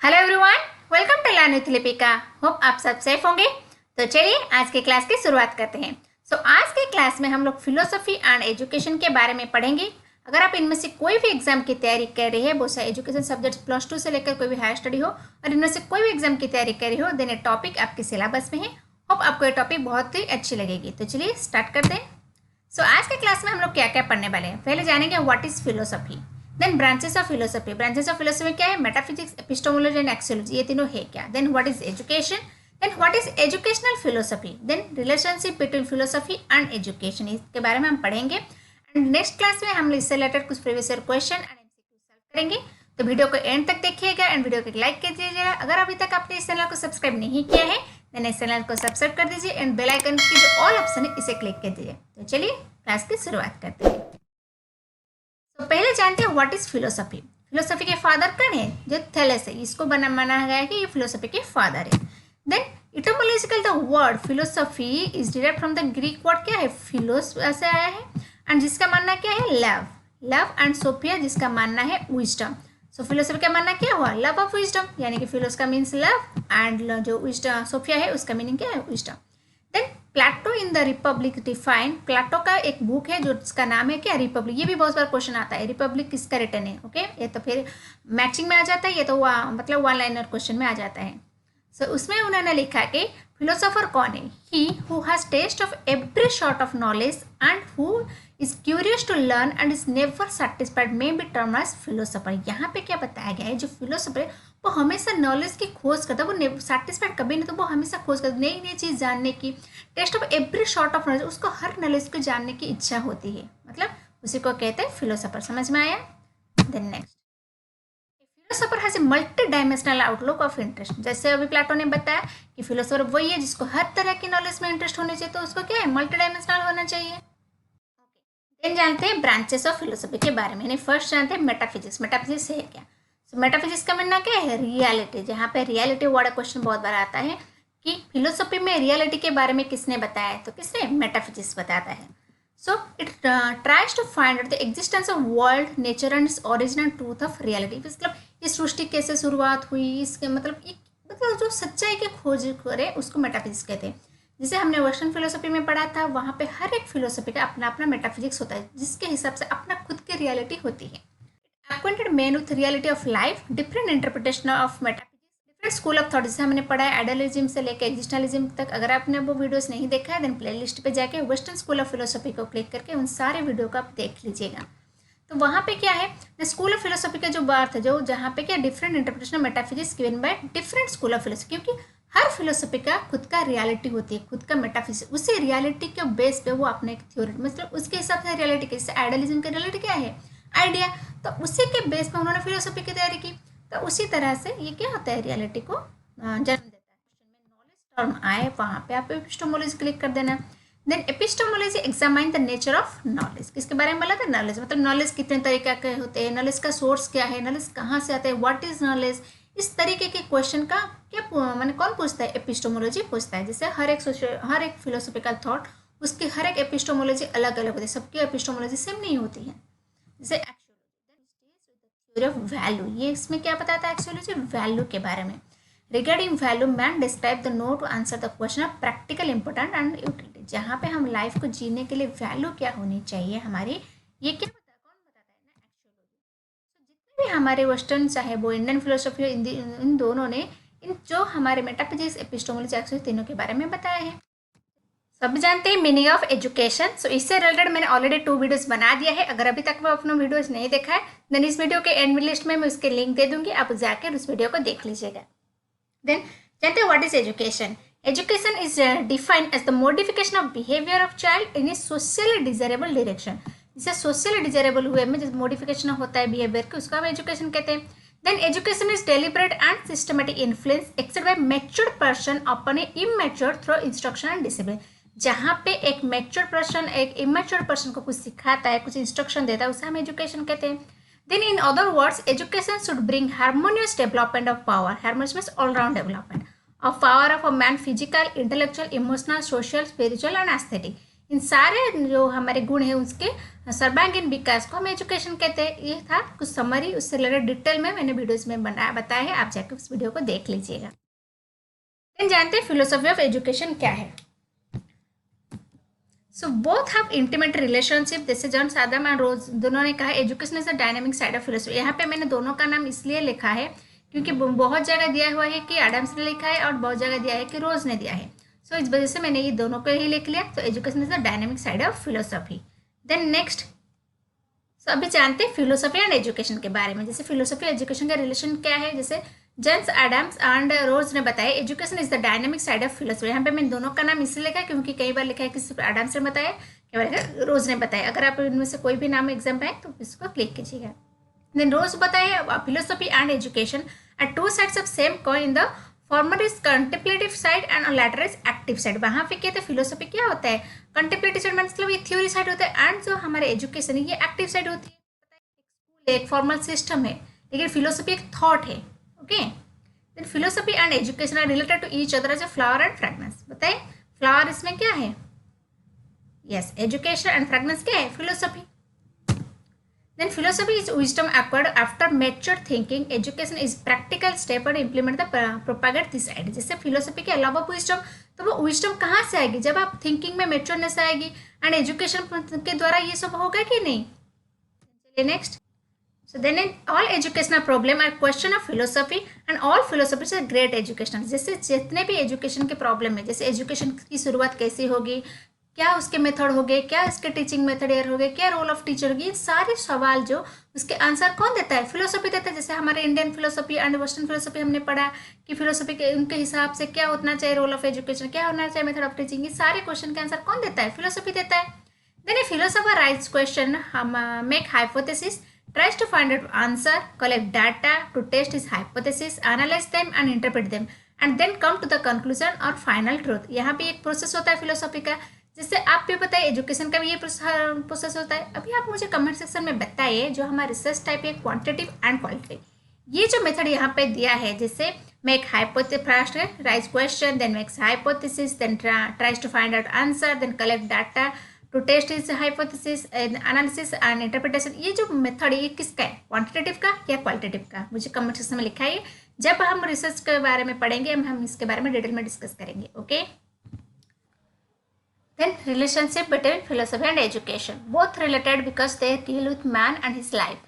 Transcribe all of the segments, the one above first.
Hello everyone, welcome to learn with Lipika. Hope आप सब safe होंगे। तो चलिए आज के क्लास की शुरुआत करते हैं। आज के क्लास में हम लोग फिलोसफी एंड एजुकेशन के बारे में पढ़ेंगे। अगर आप इनमें से कोई भी एग्जाम की तैयारी कर रहे हैं, बहुत सारे एजुकेशन सब्जेक्ट्स +2 से लेकर कोई भी हायर स्टडी हो और इनमें से कोई भी एग्जाम की तैयारी कर रही हो, देन ये टॉपिक आपके सिलेबस में है। होप आपको ये टॉपिक बहुत ही अच्छी लगेगी। तो चलिए स्टार्ट करते हैं। आज के क्लास में हम लोग क्या क्या पढ़ने वाले हैं, पहले जानेंगे what is philosophy, then branches of philosophy. Branches of philosophy क्या है? मेटाफिजिक्स, एपिस्टेमोलॉजी एंड एक्सियोलॉजी, ये तीनों है क्या। Then what is education, then what is educational philosophy, then relationship between philosophy and education, इसके बारे में हम पढ़ेंगे। एंड नेक्स्ट क्लास में हम इससे रिलेटेड कुछ previous year question and MCQ solve करेंगे। तो वीडियो को एंड तक देखिएगा एंड वीडियो को लाइक कर दीजिएगा। अगर अभी तक आपने इस चैनल को सब्सक्राइब नहीं किया है, देन इस चैनल को सब्सक्राइब कर दीजिए एंड बेल आइकन की जो ऑल ऑप्शन है इसे क्लिक कर दीजिए। तो चलिए क्लास की शुरुआत करते हैं। तो पहले जानते हैं व्हाट इज फिलोसफी। फिलोसफी के फादर कौन है? जो थैलेस है, इसको माना गया है कि ये फिलोसफी के फादर है। Then etymological the word philosophy is derived from the Greek word क्या है? फिलोस से आया है एंड जिसका मानना क्या है? लव एंड सोफिया जिसका मानना है विजडम। सो फिलोसफी का मानना क्या हुआ? लव ऑफ विजडम, यानी कि फिलोस का मीन्स लव एंड जो विजडम सोफिया है उसका मीनिंग क्या है? Wisdom. Then Plato in the Republic define, Plato का एक बुक है जो जिसका नाम है क्या? रिपब्लिक। ये भी बहुत बार क्वेश्चन आता है, रिपब्लिक किसका रिटर्न है? ओके, ये तो फिर मैचिंग में आ जाता है, ये तो मतलब वन लाइनर क्वेश्चन में आ जाता है। उसमें उन्होंने लिखा कि फिलोसोफर कौन है? He who has test of every sort of knowledge and who is curious to learn and is never satisfied may be term as philosopher. यहाँ पे क्या बताया गया है? जो फिलोसोफर है वो हमेशा नॉलेज की खोज करता है, वो सेटिस्फाइड कभी नहीं, तो वो हमेशा खोज करता है नई नई चीज़ जानने की। Test of every sort of knowledge, उसको हर नॉलेज को जानने की इच्छा होती है, मतलब उसी को कहते हैं फिलोसोफर। समझ में आया? Then next, philosopher has a multi dimensional outlook of interest. जैसे अभी प्लेटो ने बताया कि फिलोसोफर वही है जिसको हर तरह की नॉलेज में इंटरेस्ट होना चाहिए, तो उसको क्या है? मल्टी डायमेंशनल होना चाहिए। देन जानते हैं ब्रांचेस ऑफ फिलोसफी के बारे में। फर्स्ट जानते हैं मेटाफिजिक्स। मेटाफिजिक्स है क्या? मेटाफिजिक्स का मानना क्या है? रियलिटी। जहाँ पे रियलिटी वर्ड क्वेश्चन बहुत बार आता है कि फिलोसफी में रियलिटी के बारे में किसने बताया है, तो किसने? मेटाफिजिक्स बताता है। So it tries to find out the existence of world, nature and its origin and truth of reality. मतलब इस सृष्टि कैसे शुरुआत हुई, इसके मतलब जो सच्चाई की खोज करे उसको मेटाफिजिक्स कहते हैं। जिसे हमने वेस्टर्न फिलोसफी में पढ़ा था, वहाँ पे हर एक फिलोसफी का अपना अपना मेटाफिजिक्स होता है, जिसके हिसाब से अपना खुद की रियलिटी होती है। acquainted men with reality of life, different interpretation of metaphysics, different school of thought, जिसे हमने पढ़ा है आइडियलिज्म से लेकर एग्जिस्टेंशलिज्म तक। अगर आपने वो वीडियोस नहीं देखा है, देन प्लेलिस्ट पे जाके वेस्टर्न स्कूल ऑफ फिलोसफी को क्लिक करके उन सारे वीडियो को आप देख लीजिएगा। तो वहाँ पे क्या है? स्कूल ऑफ फिलोसफी का जो बात है, जो जहाँ पे क्या different interpretation of metaphysics given by different school of philosophy, क्योंकि हर फिलोसफी का खुद का रियलिटी होती है, खुद का मेटाफिजिक्स। उसी रियलिटी के बेस पे वो अपने एक थ्योरी, मतलब उसके हिसाब से रियलिटी के, जैसे आइडियलिज्म की रियलिटी क्या है? आइडिया। तो उसी के बेस पे उन्होंने फिलोसफी की तैयारी की। तो उसी तरह से ये क्या होता है? रियलिटी को जन्म देता है। नॉलेज टर्म आए वहाँ पे आप एपिस्टेमोलॉजी क्लिक कर देना। Then epistemology examine the nature of knowledge. किसके बारे में बोला था? नॉलेज। मतलब नॉलेज कितने तरीके के होते हैं, नॉलेज का सोर्स क्या है, नॉलेज कहाँ से आता है, व्हाट इज नॉलेज। इस तरीके के क्वेश्चन का क्या मैंने कौन पूछता है? एपिस्टेमोलॉजी पूछता है। जैसे हर एक फिलोसफिकल थॉट, उसकी हर एक एपिस्टेमोलॉजी अलग अलग होती है, सबकी एपिस्टेमोलॉजी सेम नहीं होती है। जैसे थ्योरी ऑफ वैल्यू, ये इसमें क्या बताता है? एक्चुअली वैल्यू के बारे में। Regarding value man describe the know to answer the question of practical important and utility. जहाँ पे हम लाइफ को जीने के लिए वैल्यू क्या होनी चाहिए हमारी, ये क्या कौन बताता है ना? एक्चुअली जितने भी हमारे वेस्टर्न, चाहे वो इंडियन फिलोसफी, इन दोनों ने इन जो हमारे मेटाफिजिक्स, एपिस्टेमोलॉजी, एक्चुअली तीनों के बारे में बताया है। सब जानते हैं मीनिंग ऑफ एजुकेशन। इससे रिलेटेड मैंने ऑलरेडी 2 वीडियोस बना दिया है। अगर अभी तक वो अपना वीडियोस नहीं देखा है, देन इस वीडियो के एंड लिस्ट में मैं उसके लिंक दे दूंगी, आप जाकर उस वीडियो को देख लीजिएगा। देन जानते हैं what is education. Education is defined as the modification of behaviour of child in a socially desirable direction. जिसे सोशली डिजायरेबल हुए में जब मॉडिफिकेशन होता है बिहेवियर के, उसका हम एजुकेशन कहते हैं। Then education is deliberate and systematic influence accept by matured person upon a immature through instruction and discipline. जहाँ पे एक मैच्योर पर्सन एक इमेच्योर पर्सन को कुछ सिखाता है, कुछ इंस्ट्रक्शन देता है, उसे हम एजुकेशन कहते हैं। Then in other words, education should bring harmonious development of power. Harmonious means all round development of power of a man, physical, intellectual, emotional, social, spiritual and aesthetic. इन सारे जो हमारे गुण हैं उसके सर्वांगीण विकास को हम एजुकेशन कहते हैं। ये था कुछ समरी, उससे रिलेटेड डिटेल में मैंने वीडियोज में बताया है, आप जाकर उस वीडियो को देख लीजिएगा। देन जानते हैं फिलोसफी ऑफ एजुकेशन क्या है। So both have intimate relationship, जैसे जॉन सादम एंड रोज दोनों ने कहा education is the dynamic side of philosophy. यहाँ पे मैंने दोनों का नाम इसलिए लिखा है क्योंकि बहुत जगह दिया हुआ है कि एडम्स ने लिखा है और बहुत जगह दिया है कि रोज ने दिया है। सो इस वजह से मैंने ये दोनों को ही लिख लिया। तो education is the dynamic side of philosophy. Then next, so अभी जानते हैं फिलोसफी एंड एजुकेशन के बारे में। जैसे फिलोसफी एजुकेशन का रिलेशन क्या है, जैसे जेम्स एडम्स एंड रोज ने बताया education is the dynamic side of philosophy. यहाँ पे मैंने दोनों का नाम इसलिए लिखा है क्योंकि कई बार लिखा है कि सिर्फ एडम्स ने बताया, कई बार रोज ने बताया। अगर आप इनमें से कोई भी नाम एग्जाम आए तो इसको क्लिक कीजिएगा। देन रोज बताया philosophy and education are two sides of same coin, the former is contemplative side and latter is active side. वहाँ पे कहते हैं फिलोसफी क्या होता है, कंटेम्पलेटिव साइड मतलब ये थ्योरी साइड होता है, एंड जो हमारे एजुकेशन है ये एक्टिव साइड होती है। एक फॉर्मल सिस्टम है, लेकिन फिलोसफी एक थॉट है। Okay, then philosophy and education are related to each other as a flower and fragrance. बताइए फ्लावर इसमें क्या है, यस एजुकेशन, एंड फ्रेगनेंस क्या है, philosophy. Then philosophy is wisdom acquired after mature thinking, education is practical step और implement the propagate this idea. जैसे philosophy के अलावा विजडम, तो वो विजडम कहाँ से आएगी, जब आप थिंकिंग में मैच्योरनेस आएगी, एंड एजुकेशन के द्वारा ये सब होगा कि नहीं। चलिए next, so then all educational problem are question of philosophy and all philosophy is great educational। जैसे जितने भी एजुकेशन के प्रॉब्लम है, जैसे एजुकेशन की शुरुआत कैसी होगी, क्या उसके मेथड हो गए, क्या इसके टीचिंग मेथड ईयर हो गए, क्या रोल ऑफ टीचर होगी, ये सारे सवाल जो उसके आंसर कौन देता है, फिलोसफी देता है। जैसे हमारे Indian philosophy and western philosophy हमने पढ़ा कि फिलोसफी के उनके हिसाब से क्या होना चाहिए रोल ऑफ एजुकेशन, क्या होना चाहिए मेथड ऑफ टीचिंग, ये सारे क्वेश्चन के आंसर कौन देता है, फिलोसफी देता है। Then a philosopher writes question, make hypothesis, tries to find out answer, collect data to test his hypothesis, analyze them and interpret them, and then come to the conclusion or final truth। यहाँ पे एक process होता है philosophy का, जिससे आप भी बताइए एजुकेशन का भी ये प्रोसेस होता है। अभी आप मुझे कमेंट सेक्शन में बताइए जो हमारा रिसर्च टाइप है क्वांटिटेटिव एंड क्वालिटेटिव, ये जो मेथड यहाँ पे दिया है, जिससे make hypothesis, first raise question, then makes hypothesis, then tries to find out answer, then collect data to test is hypothesis, analysis and interpretation. ये जो मेथड है ये किसका है, क्वांटिटेटिव का या क्वालिटेटिव का, मुझे कमेंट सेक्शन में लिखा है। जब हम रिसर्च के बारे में पढ़ेंगे हम इसके बारे में डिटेल में डिस्कस करेंगे। Okay, then relationship between philosophy and education, both related because they deal with man and his life.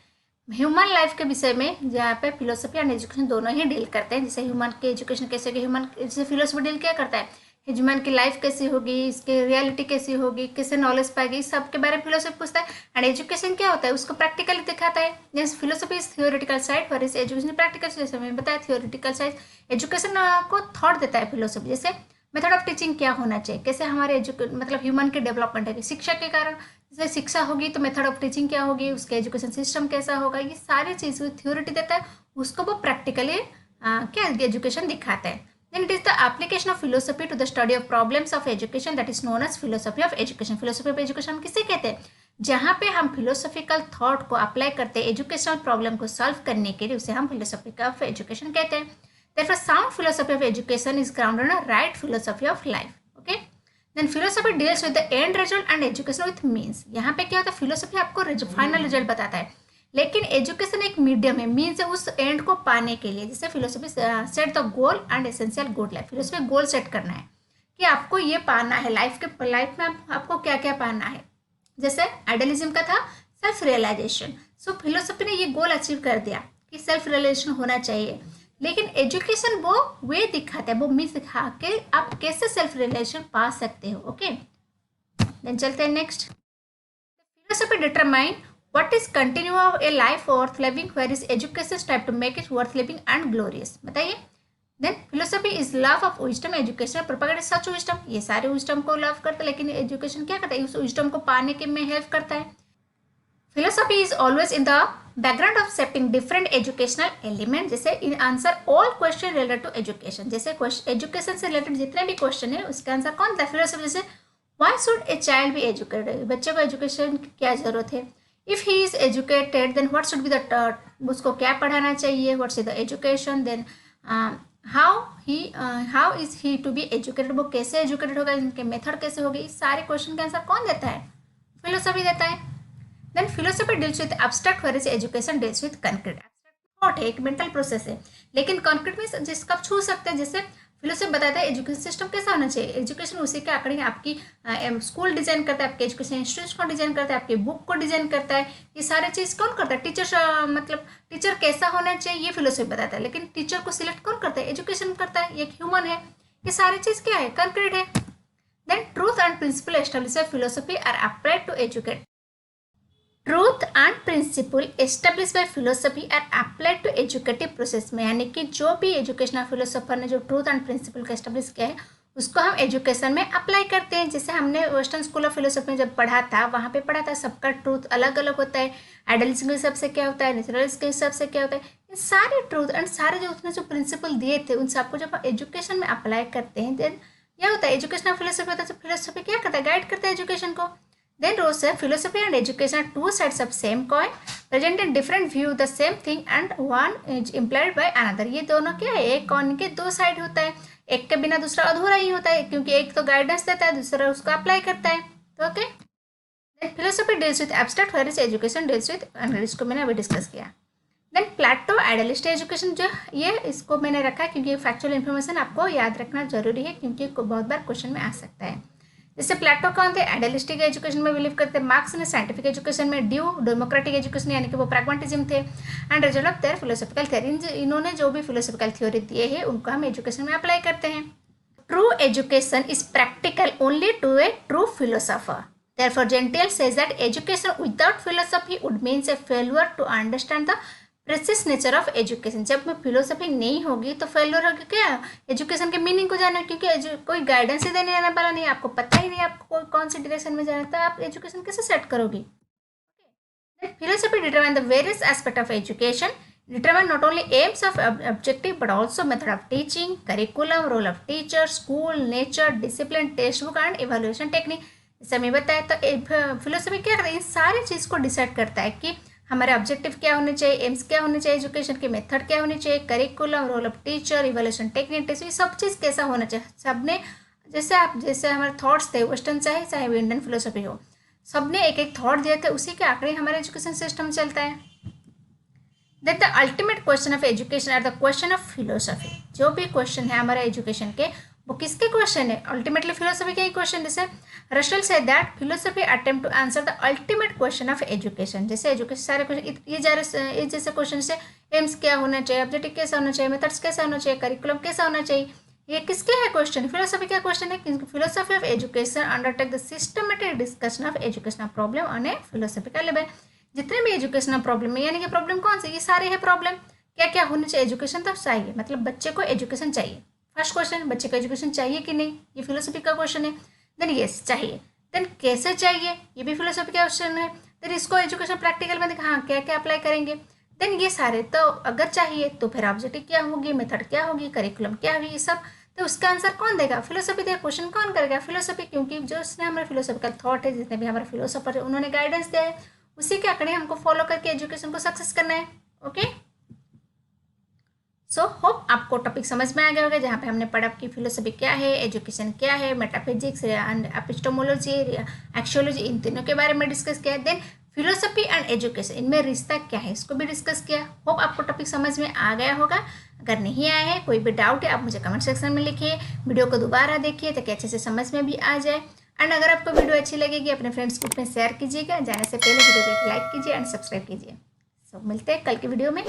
Human life के विषय में जहाँ पे फिलोसफी एंड एजुकेशन दोनों ही डील करते हैं। जैसे ह्यूमन की एजुकेशन कैसे होगी, ह्यूमन जैसे फिलोसफी डील क्या करता है, ह्यूमन की लाइफ कैसी होगी, इसकी रियलिटी कैसी होगी, कैसे नॉलेज पाएगी, इस सब के बारे में फिलोसफी पूछता है। एंड एजुकेशन क्या होता है, उसको प्रैक्टिकली दिखाता है। जैसे philosophy is theoretical side, for is education practical. जैसे मैंने बताया थियोरेटिकल साइड एजुकेशन को थॉट देता है फिलोसफी। जैसे मेथड ऑफ टीचिंग क्या होना चाहिए, कैसे हमारे मतलब ह्यूमन की डेवलपमेंट है, शिक्षा के कारण जैसे शिक्षा होगी तो मेथड ऑफ टीचिंग क्या होगी, उसके एजुकेशन सिस्टम कैसा होगा, ये सारी चीज़ थ्योरिटी देता है, उसको वो प्रैक्टिकली क्या एजुकेशन दिखाता है। Then it is the application of philosophy to the study of problems of education that is known as philosophy of education। philosophy of education हम किसे कहते हैं, जहाँ पे हम फिलोसफिकल थॉट को अप्लाई करते हैं एजुकेशनल प्रॉब्लम को सॉल्व करने के लिए, उसे हम फिलोसफी ऑफ एजुकेशन कहते हैं। Therefore, sound philosophy of education is grounded on a right philosophy of life। Okay? Then philosophy deals with the end result and education with means। यहाँ पे क्या होता है, फिलोसफी आपको फाइनल रिजल्ट बताता है, लेकिन एजुकेशन एक मीडियम है, मीन्स है उस एंड को पाने के लिए। जैसे philosophy set the goal and essential good life, philosophy goal set करना है कि आपको ये पाना है लाइफ में आपको क्या क्या पाना है। जैसे आइडियलिज्म का था सेल्फ रियलाइजेशन, सो फिलोसफी ने ये गोल अचीव कर दिया कि सेल्फ रियलाइजेशन होना चाहिए, लेकिन एजुकेशन वो वे दिखाता है, वो मीन्स दिखा के आप कैसे सेल्फ रियलाइजेशन पा सकते हो। ओके, देन चलते हैं next. Philosophy determine what is continue of a life worth living, where is education type to make it worth living and glorious। बताइए। then philosophy is love of wisdom, education propagate such wisdom। ये सारे wisdom को love करता है, लेकिन education क्या करता है, उस wisdom को पाने के में हेल्प करता है। philosophy is always in the background of shaping different educational element। जैसे in answer all question related to education, जैसे एजुकेशन से रिलेटेड जितने भी क्वेश्चन है उसका आंसर कौन था, फिलोसफी। जैसे why should a child be educated, बच्चे को एजुकेशन की क्या जरूरत है, if he is educated then what should be the, उसको क्या पढ़ाना चाहिए, what's the education, then how is he to be educated, वो कैसे एजुकेटेड होगा, इनके मेथड कैसे होगी, इस सारे क्वेश्चन का आंसर कौन देता है? फिलोसफी देता है। Then philosophy deals with abstract whereas education deals with concrete. Thought है, एक मेंटल प्रोसेस है, लेकिन कॉन्क्रीट में जिसका आप छू सकते हैं। जैसे फिलोसफी बताता है एजुकेशन सिस्टम कैसा होना चाहिए, एजुकेशन उसी के अकॉर्डिंग आपकी स्कूल डिजाइन करता है, आपके एजुकेशन इंस्टीट्यूट को डिजाइन करता है, आपकी बुक को डिजाइन करता है। ये सारे चीज़ कौन करता है? टीचर, मतलब टीचर कैसा होना चाहिए ये फिलोसफी बताता है, लेकिन टीचर को सिलेक्ट कौन करता है? एजुकेशन करता है, एक ह्यूमन है। ये सारी चीज़ क्या है? कंक्रीट है। Then truth and principle establish by philosophy are applied to educate. Truth and principle establish by philosophy are applied to educative process में, यानी कि जो भी एजुकेशनल फिलोसोफर ने जो ट्रूथ एंड प्रिंसिपल को एस्टेब्लिश किया है उसको हम एजुकेशन में अप्लाई करते हैं। जैसे हमने वेस्टर्न स्कूल ऑफ फिलोसफी में जब पढ़ा था, वहाँ पे पढ़ा था सबका ट्रूथ अलग अलग होता है, आइडियलिज्म के हिसाब से क्या होता है, नेचुरलिज्म के हिसाब से क्या होता है। ये सारे ट्रूथ एंड सारे जो उसने जो प्रिंसिपल दिए थे उन सबको जब हम एजुकेशन में अप्लाई करते हैं देन क्या होता है? एजुकेशनल फिलोसफी होता है। तो फिलोसफी क्या करता है? गाइड करता है एजुकेशन को। Then Rose said philosophy and education are two sides of same coin, present in different view the same thing and one is implied by another। ये दोनों क्या है? एक कॉइन के दो साइड होता है, एक के बिना दूसरा अधूरा ही होता है, क्योंकि एक तो गाइडेंस देता है, दूसरा उसको अप्लाई करता है। तो okay, then philosophy deals with abstract whereas education deals with, इसको मैंने अभी डिस्कस किया। देन प्लेटो आइडियलिस्ट एजुकेशन, जो ये इसको मैंने रखा क्योंकि फैक्चुअल इन्फॉर्मेशन आपको याद रखना जरूरी है, क्योंकि बहुत बार क्वेश्चन में आ सकता है। जैसे प्लेटो कौन थे? आइडियलिस्टिक एजुकेशन में बिलीव करते हैं। मार्क्स ने साइंटिफिक एजुकेशन में, ड्यू डेमोक्रेटिक एजुकेशन यानी कि वो प्रैग्मेटिज्म थे। And result of their philosophical theory, इन्होंने जो भी फिलोसफिकल थ्योरी दिए हैं उनको हम एजुकेशन में अप्लाई करते हैं। True education is practical only to a true philosopher. Therefore, Gentile says that education without philosophy would means a failure to understand the precious nature of education. जब में philosophy नहीं होगी तो फेलियर होगी क्या? एजुकेशन के मीनिंग को जाना, क्योंकि कोई गाइडेंस ही देने आने वाला नहीं, आपको पता ही नहीं आपको कौन सी डायरेक्शन में जाना है, तो आप एजुकेशन कैसे सेट करोगी? Philosophy determine the various aspect of education, determine not only aims of objective but also method of teaching, curriculum, role of teacher, school, nature, discipline, text book and evaluation technique. जैसे मैं बताया, तो philosophy क्या करता है? इन सारी चीज़ को decide करता है कि हमारे ऑब्जेक्टिव क्या होने चाहिए, एम्स क्या होने चाहिए, एजुकेशन के मेथड क्या होने चाहिए, curriculum, role of teacher, evolution technique, test, ये सब चीज़ कैसा होना चाहिए। सबने जैसे हमारे थॉट्स थे वेस्टर्न चाहे इंडियन फिलोसफी हो, सबने एक एक थॉट दिए थे, उसी के आंकड़े हमारा एजुकेशन सिस्टम चलता है। That the ultimate question of education are the question of philosophy. जो भी क्वेश्चन है हमारे एजुकेशन के वो किसके क्वेश्चन है? अल्टीमेटली फिलोसफी के ही क्वेश्चन। जैसे Russell says that philosophy attempt to answer the ultimate question of education. जैसे एजुकेशन सारे क्वेश्चन ये जैसे क्वेश्चन से एम्स क्या होना चाहिए, ऑब्जेक्टिव कैसा होना चाहिए, मेथड्स कैसा होना चाहिए, करिकुलम कैसा होना चाहिए, ये किसके है क्वेश्चन? फिलोसफी का क्वेश्चन है। क्योंकि philosophy of education undertake the systematic discussion of educational problem on A philosophical level. जितने भी एजुकेशनल प्रॉब्लम है, यानी कि प्रॉब्लम कौन से? ये सारे है प्रॉब्लम। क्या क्या होने चाहिए? एजुकेशन तो चाहिए, मतलब बच्चे को एजुकेशन चाहिए। फर्स्ट क्वेश्चन, बच्चे को एजुकेशन चाहिए कि नहीं, ये फिलोसफी का क्वेश्चन है। देन यस चाहिए, देन कैसे चाहिए, ये भी फिलोसफी का क्वेश्चन है। देन इसको एजुकेशन प्रैक्टिकल में देखा, हाँ क्या क्या अप्लाई करेंगे। देन ये सारे तो अगर चाहिए तो फिर ऑब्जेक्टिव क्या होगी, मेथड क्या होगी, करिकुलम क्या होगी, ये सब तो उसका आंसर कौन देगा? फिलोसफी देगा। क्वेश्चन कौन करेगा? फिलोसफी, क्योंकि जो उसने हमारे फिलोसफिकल थॉट है, जितने भी हमारे फिलोसफर है उन्होंने गाइडेंस दिया है, उसी के आंकड़े हमको फॉलो करके एजुकेशन को सक्सेस करना है। ओके, सो होप आपको टॉपिक समझ में आ गया होगा, जहाँ पे हमने पढ़ा कि फिलोसफी क्या है, एजुकेशन क्या है, मेटाफिजिक्स एंड एपिस्टोमोलॉजी, एक्सियोलॉजी, इन तीनों के बारे में डिस्कस किया। देन फिलोसफी एंड एजुकेशन, इनमें रिश्ता क्या है, इसको भी डिस्कस किया। होप आपको टॉपिक समझ में आ गया होगा। अगर नहीं आया है, कोई भी डाउट है, आप मुझे कमेंट सेक्शन में लिखिए, वीडियो को दोबारा देखिए ताकि अच्छे से समझ में भी आ जाए। एंड अगर आपको वीडियो अच्छी लगेगी अपने फ्रेंड्स ग्रुप में शेयर कीजिएगा। जाने से पहले वीडियो को लाइक कीजिए एंड सब्सक्राइब कीजिए। सब मिलते हैं कल की वीडियो में।